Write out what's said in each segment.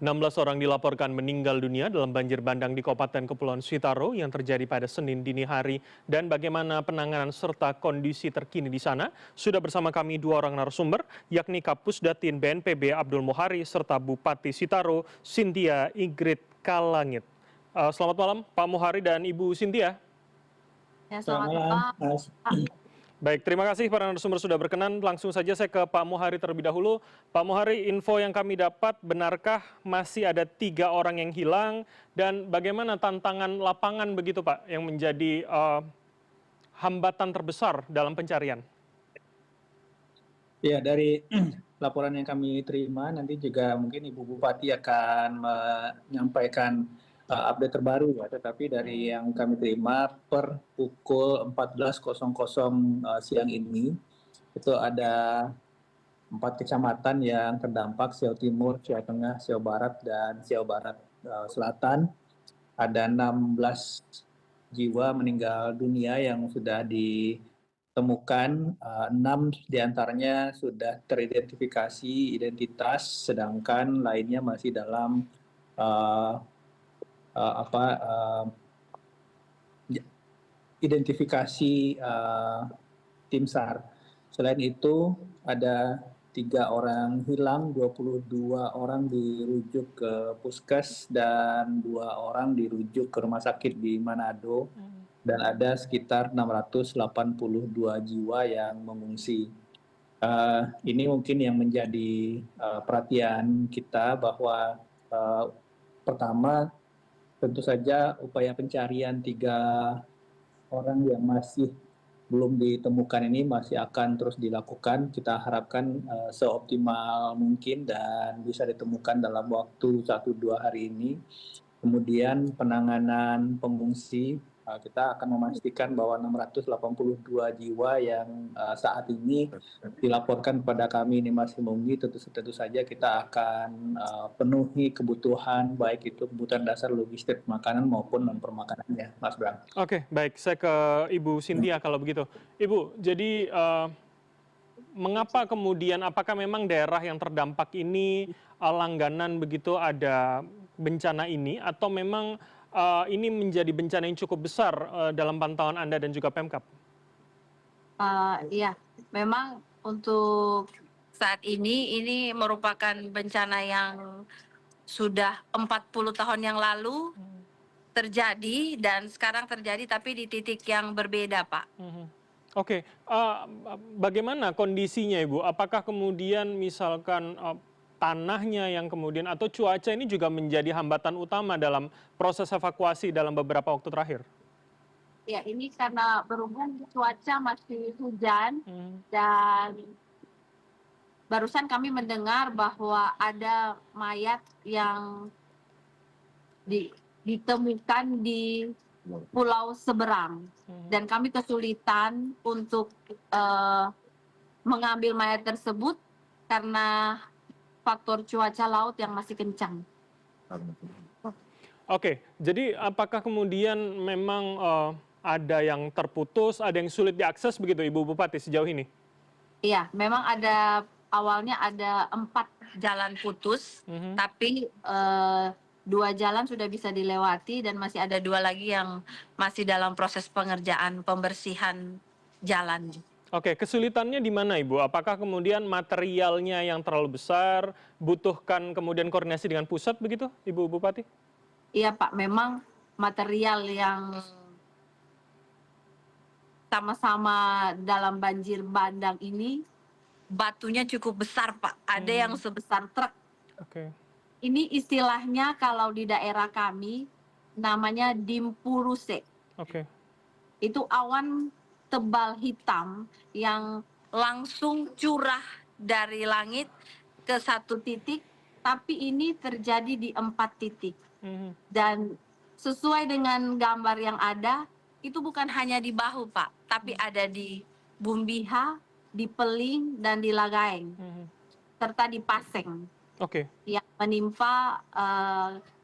16 orang dilaporkan meninggal dunia dalam banjir bandang di Kabupaten Kepulauan Sitaro yang terjadi pada Senin dini hari. Dan bagaimana penanganan serta kondisi terkini di sana? Sudah bersama kami dua orang narasumber, yakni Kapusdatin BNPB Abdul Muhari serta Bupati Sitaro Cynthia Ingrid Kalangit. Selamat malam Pak Muhari dan Ibu Cynthia. Ya, Selamat selamat malam, malam, Mas. Pak. Baik, terima kasih para narasumber sudah berkenan. Langsung saja saya ke Pak Muhari terlebih dahulu. Pak Muhari, info yang kami dapat, benarkah masih ada 3 orang yang hilang? Dan bagaimana tantangan lapangan begitu Pak, yang menjadi hambatan terbesar dalam pencarian? Ya, dari laporan yang kami terima, nanti juga mungkin Ibu Bupati akan menyampaikan update terbaru ya. Tetapi dari yang kami terima per pukul 14.00 siang ini, itu ada 4 kecamatan yang terdampak, Siau Timur, Siau Tengah, Siau Barat, dan Siau Barat Selatan. Ada 16 jiwa meninggal dunia yang sudah ditemukan, 6 diantaranya sudah teridentifikasi identitas, sedangkan lainnya masih dalam identifikasi tim SAR. Selain itu ada 3 orang hilang, 22 orang dirujuk ke Puskes dan 2 orang dirujuk ke rumah sakit di Manado, dan ada sekitar 682 jiwa yang mengungsi. Ini mungkin yang menjadi perhatian kita bahwa pertama tentu saja upaya pencarian 3 orang yang masih belum ditemukan ini masih akan terus dilakukan. Kita harapkan seoptimal mungkin dan bisa ditemukan dalam waktu 1-2 hari ini. Kemudian penanganan pengungsi, kita akan memastikan bahwa 682 jiwa yang saat ini dilaporkan kepada kami ini masih mengungsi, tentu saja kita akan penuhi kebutuhan, baik itu kebutuhan dasar logistik makanan maupun non-permakanannya, Mas Bram. Oke, baik. Saya ke Ibu Cynthia kalau begitu. Ibu, jadi mengapa kemudian, apakah memang daerah yang terdampak ini langganan begitu ada bencana ini, atau memang ini menjadi bencana yang cukup besar dalam pantauan Anda dan juga Pemkab? Iya, memang untuk saat ini merupakan bencana yang sudah 40 tahun yang lalu terjadi dan sekarang terjadi tapi di titik yang berbeda, Pak. Oke, bagaimana kondisinya Ibu? Apakah kemudian misalkan tanahnya yang kemudian atau cuaca ini juga menjadi hambatan utama dalam proses evakuasi dalam beberapa waktu terakhir? Ya, ini karena berhubung cuaca masih hujan dan barusan kami mendengar bahwa ada mayat yang ditemukan di Pulau Seberang dan kami kesulitan untuk mengambil mayat tersebut karena faktor cuaca laut yang masih kencang. Oke, jadi apakah kemudian memang ada yang terputus, ada yang sulit diakses begitu Ibu Bupati sejauh ini? Iya, memang awalnya ada 4 jalan putus, tapi 2 jalan sudah bisa dilewati dan masih ada 2 lagi yang masih dalam proses pengerjaan pembersihan jalan. Oke, kesulitannya di mana Ibu? Apakah kemudian materialnya yang terlalu besar, butuhkan kemudian koordinasi dengan pusat begitu Ibu Bupati? Iya Pak, memang material yang sama-sama dalam banjir bandang ini batunya cukup besar Pak, ada yang sebesar truk. Oke. Ini istilahnya kalau di daerah kami namanya dimpuruse. Oke. Itu awan tebal hitam yang langsung curah dari langit ke 1 titik, tapi ini terjadi di 4 titik. Dan sesuai dengan gambar yang ada, itu bukan hanya di bahu Pak, tapi ada di Bumbiha, di Peling, dan di Lagaeng, serta di Paseng. Oke. Yang menimpa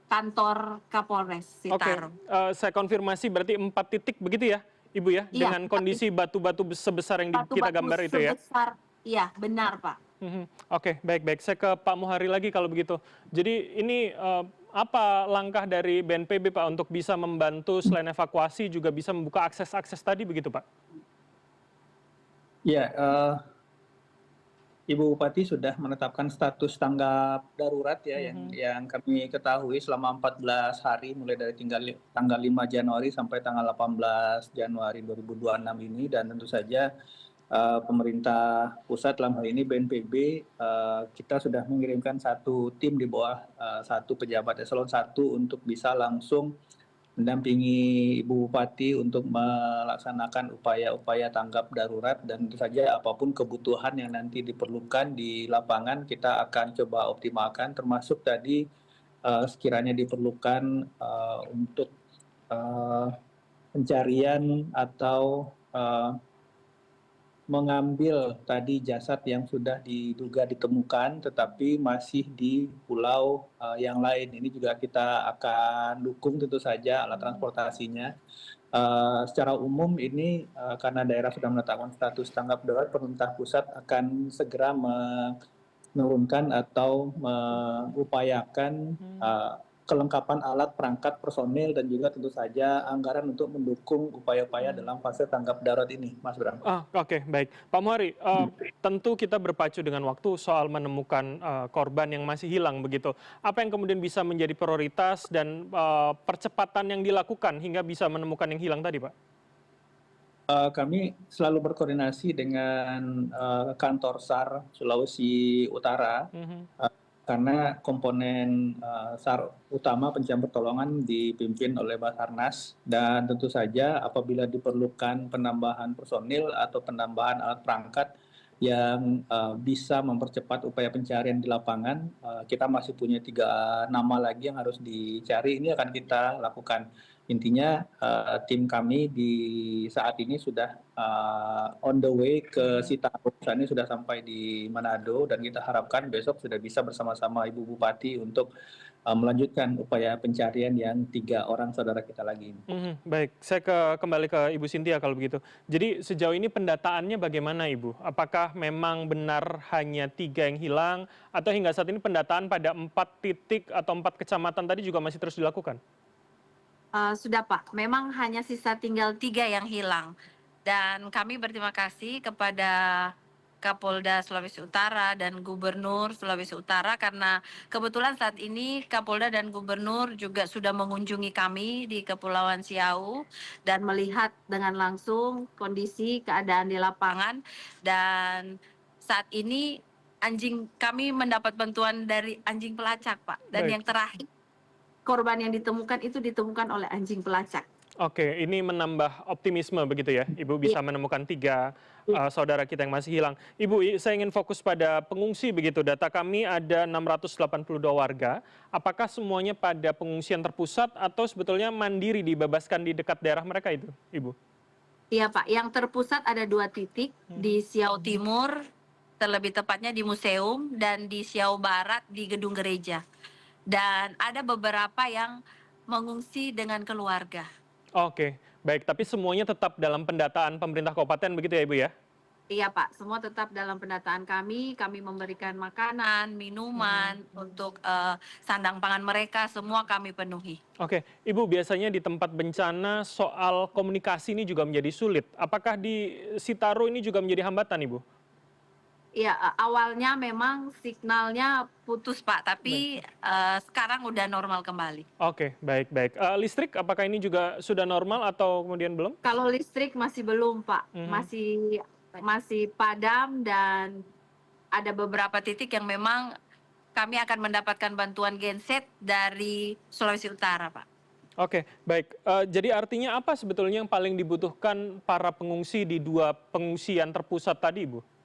kantor Kapolres Sitaro. Saya konfirmasi berarti 4 titik begitu ya Ibu ya? Iya, dengan kondisi batu-batu sebesar yang kita gambar itu ya? Sebesar, iya benar Pak. Oke, baik-baik. Saya ke Pak Muhari lagi kalau begitu. Jadi ini apa langkah dari BNPB Pak untuk bisa membantu selain evakuasi juga bisa membuka akses-akses tadi begitu Pak? Ya, Ibu Bupati sudah menetapkan status tanggap darurat ya Mhm. yang kami ketahui selama 14 hari mulai dari tanggal 5 Januari sampai tanggal 18 Januari 2026 ini, dan tentu saja pemerintah pusat dalam hal ini BNPB, kita sudah mengirimkan satu tim di bawah satu pejabat eselon 1 untuk bisa langsung mendampingi Ibu Bupati untuk melaksanakan upaya-upaya tanggap darurat, dan tentu saja apapun kebutuhan yang nanti diperlukan di lapangan kita akan coba optimalkan, termasuk tadi sekiranya diperlukan untuk eh, pencarian atau mengambil tadi jasad yang sudah diduga ditemukan tetapi masih di pulau yang lain. Ini juga kita akan dukung tentu saja alat transportasinya. Secara umum ini karena daerah sudah menetapkan status tanggap darurat, pemerintah pusat akan segera menurunkan atau mengupayakan kelengkapan alat, perangkat, personil, dan juga tentu saja anggaran untuk mendukung upaya-upaya dalam fase tanggap darurat ini, Mas Bram. Oke, baik. Pak Muhari, tentu kita berpacu dengan waktu soal menemukan korban yang masih hilang begitu. Apa yang kemudian bisa menjadi prioritas dan percepatan yang dilakukan hingga bisa menemukan yang hilang tadi, Pak? Kami selalu berkoordinasi dengan kantor SAR Sulawesi Utara, Mhm. karena komponen SAR utama pencarian pertolongan dipimpin oleh Basarnas, dan tentu saja apabila diperlukan penambahan personil atau penambahan alat perangkat yang bisa mempercepat upaya pencarian di lapangan, kita masih punya 3 nama lagi yang harus dicari, ini akan kita lakukan. Intinya tim kami di saat ini sudah on the way ke Sitaro, saat ini sudah sampai di Manado, dan kita harapkan besok sudah bisa bersama-sama Ibu Bupati untuk melanjutkan upaya pencarian yang 3 orang saudara kita lagi ini. Baik, saya kembali ke Ibu Sintia kalau begitu. Jadi sejauh ini pendataannya bagaimana Ibu? Apakah memang benar hanya 3 yang hilang atau hingga saat ini pendataan pada 4 titik atau 4 kecamatan tadi juga masih terus dilakukan? Sudah Pak, memang hanya sisa tinggal 3 yang hilang. Dan kami berterima kasih kepada Kapolda Sulawesi Utara dan Gubernur Sulawesi Utara karena kebetulan saat ini Kapolda dan Gubernur juga sudah mengunjungi kami di Kepulauan Siau dan melihat dengan langsung kondisi keadaan di lapangan, dan saat ini kami mendapat bantuan dari anjing pelacak, Pak. Dan Baik. yang terakhir, korban yang ditemukan itu ditemukan oleh anjing pelacak. Oke, ini menambah optimisme begitu ya, Ibu bisa Iya. menemukan 3 Iya. saudara kita yang masih hilang. Ibu, saya ingin fokus pada pengungsi begitu. Data kami ada 682 warga. Apakah semuanya pada pengungsian terpusat atau sebetulnya mandiri dibebaskan di dekat daerah mereka itu, Ibu? Iya Pak, yang terpusat ada 2 titik di Siau Timur, terlebih tepatnya di museum, dan di Siau Barat di gedung gereja. Dan ada beberapa yang mengungsi dengan keluarga. Oke, baik. Tapi semuanya tetap dalam pendataan pemerintah kabupaten begitu ya, Ibu ya? Iya Pak, semua tetap dalam pendataan kami memberikan makanan, minuman, untuk sandang pangan mereka, semua kami penuhi. Oke, Ibu biasanya di tempat bencana soal komunikasi ini juga menjadi sulit. Apakah di Sitaro ini juga menjadi hambatan, Ibu? Iya, awalnya memang signalnya putus Pak, tapi sekarang udah normal kembali. Oke, baik baik. Listrik apakah ini juga sudah normal atau kemudian belum? Kalau listrik masih belum Pak, Mhm. masih padam, dan ada beberapa titik yang memang kami akan mendapatkan bantuan genset dari Sulawesi Utara, Pak. Oke, baik. Jadi artinya apa sebetulnya yang paling dibutuhkan para pengungsi di 2 pengungsian terpusat tadi, Ibu?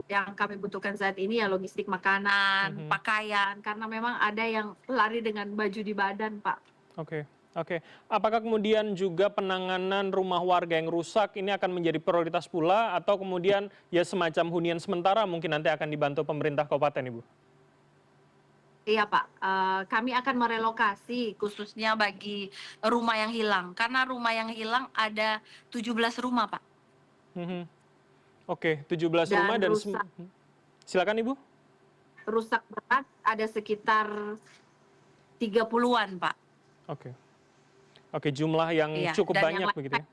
Yang kami butuhkan saat ini ya logistik makanan, Mhm. pakaian, karena memang ada yang lari dengan baju di badan, Pak. Oke oke. Apakah kemudian juga penanganan rumah warga yang rusak ini akan menjadi prioritas pula atau kemudian ya semacam hunian sementara mungkin nanti akan dibantu pemerintah kabupaten, Ibu? Iya, Pak, kami akan merelokasi khususnya bagi rumah yang hilang, karena rumah yang hilang ada 17 rumah, Pak, Mhm. Oke, 17 rumah dan dan rusak. Silakan Ibu. Rusak berat ada sekitar 30-an, Pak. Oke. Oke, jumlah yang Iya, cukup dan banyak yang begitu ya.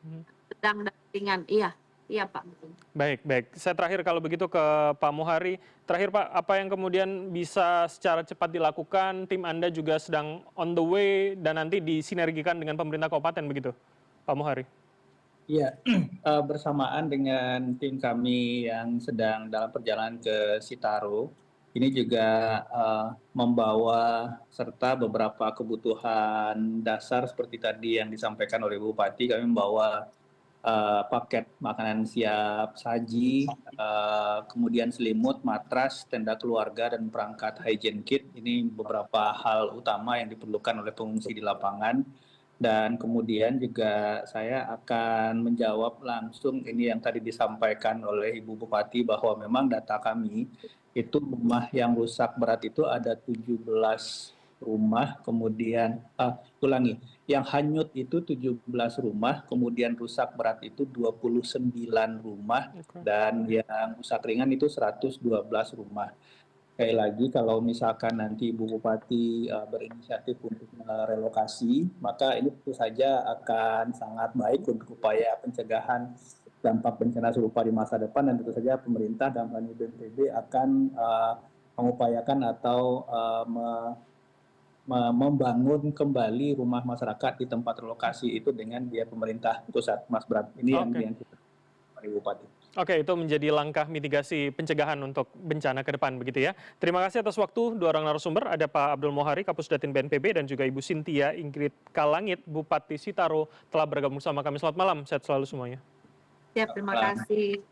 sedang dan ringan. Iya, iya Pak. Baik, baik. Saya terakhir kalau begitu ke Pak Muhari. Terakhir Pak, apa yang kemudian bisa secara cepat dilakukan? Tim Anda juga sedang on the way dan nanti disinergikan dengan pemerintah kabupaten begitu, Pak Muhari? Iya, bersamaan dengan tim kami yang sedang dalam perjalanan ke Sitaro, ini juga membawa serta beberapa kebutuhan dasar seperti tadi yang disampaikan oleh Bupati. Kami membawa paket makanan siap saji, kemudian selimut, matras, tenda keluarga, dan perangkat hygiene kit. Ini beberapa hal utama yang diperlukan oleh pengungsi di lapangan. Dan kemudian juga saya akan menjawab langsung ini yang tadi disampaikan oleh Ibu Bupati bahwa memang data kami itu rumah yang rusak berat itu ada 17 rumah, kemudian yang hanyut itu 17 rumah, kemudian rusak berat itu 29 rumah, dan yang rusak ringan itu 112 rumah. Sekali lagi, kalau misalkan nanti Ibu Bupati berinisiatif untuk merelokasi, maka ini tentu saja akan sangat baik untuk upaya pencegahan dampak bencana serupa di masa depan, dan tentu saja pemerintah dalam hal ini BNPB akan mengupayakan atau membangun kembali rumah masyarakat di tempat relokasi itu dengan biaya pemerintah pusat, Mas Bram. Ini yang kita Ibu Bupati. Oke, itu menjadi langkah mitigasi pencegahan untuk bencana ke depan begitu ya. Terima kasih atas waktu dua orang narasumber, ada Pak Abdul Muhari, Kapusdatin BNPB, dan juga Ibu Cynthia Ingrid Kalangit, Bupati Sitaro, telah bergabung sama kami. Selamat malam, sehat selalu semuanya. Siap, terima kasih.